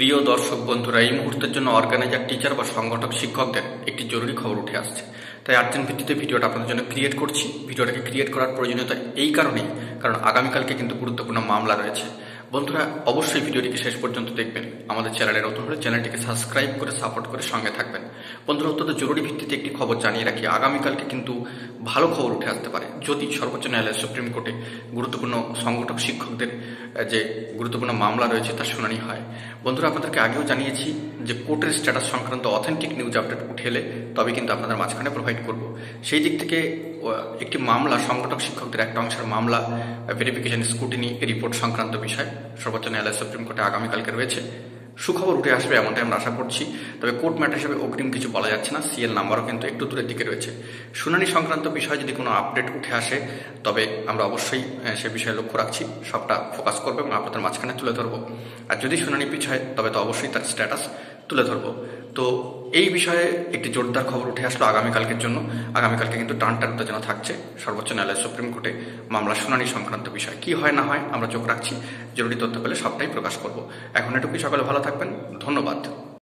প্রিয় দর্শক বন্ধুরা, এই মুহূর্তের জন্য অর্গানাইজার, টিচার বা সংগঠক শিক্ষকদের একটি জরুরি খবর উঠে আসছে। তাই আর্জেন্ট ভিত্তিতে ভিডিওটা আপনাদের জন্য ক্রিয়েট করছি। ভিডিওটাকে ক্রিয়েট করার প্রয়োজনীয়তা এই কারণেই, কারণ আগামীকালকে কিন্তু গুরুত্বপূর্ণ মামলা রয়েছে। বন্ধুরা, অবশ্যই ভিডিওটিকে শেষ পর্যন্ত দেখবেন। আমাদের চ্যানেলে নতুন হলে চ্যানেলটিকে সাবস্ক্রাইব করে সাপোর্ট করে সঙ্গে থাকবেন। বন্ধুরা, অত্যন্ত জরুরি ভিত্তিতে একটি খবর জানিয়ে রাখি, আগামীকালকে কিন্তু ভালো খবর উঠে আসতে পারে যদি সর্বোচ্চ ন্যায়ালয় সুপ্রিম কোর্টে গুরুত্বপূর্ণ সংগঠক শিক্ষকদের যে গুরুত্বপূর্ণ মামলা রয়েছে তার শুনানি হয়। বন্ধুরা, আপনাদেরকে আগেও জানিয়েছি যে কোর্টের স্ট্যাটাস সংক্রান্ত অথেন্টিক নিউজ আপডেট উঠে এলে তবে কিন্তু আপনাদের মাঝখানে প্রোভাইড করব। সেই দিক থেকে একটি মামলা, সংগঠক শিক্ষকদের একটা অংশের মামলা ভেরিফিকেশন স্ক্রুটিনি রিপোর্ট সংক্রান্ত বিষয় সর্বোচ্চ ন্যায়ালয় সুপ্রিম কোর্টে আগামীকালকে রয়েছে। সুখবর উঠে আসবে এমনটাই আমরা আশা করছি। তবে কোর্ট ম্যাটার হিসেবে অগ্রিম কিছু বলা যাচ্ছে না। সিএল নাম্বারও কিন্তু একটু দূরের দিকে রয়েছে। শুনানি সংক্রান্ত বিষয়ে যদি কোনো আপডেট উঠে আসে তবে আমরা অবশ্যই সে বিষয়ে লক্ষ্য রাখছি, সবটা ফোকাস করবো এবং আপনাদের মাঝখানে তুলে ধরবো। আর যদি শুনানি পিছায় তবে তো অবশ্যই তার স্ট্যাটাস তুলে ধরবো। তো এই বিষয়ে একটি জোরদার খবর উঠে আসলো আগামীকালকের জন্য। আগামীকালকে কিন্তু টানটার উত্তেজনা থাকছে সর্বোচ্চ ন্যায়ালয় সুপ্রিম কোর্টে মামলা শুনানি সংক্রান্ত বিষয়। কি হয় না হয় আমরা চোখ রাখছি, জরুরি তথ্য পেলে সবটাই প্রকাশ করব। এখন এটুকুই, সকলে ভালো থাকবেন, ধন্যবাদ।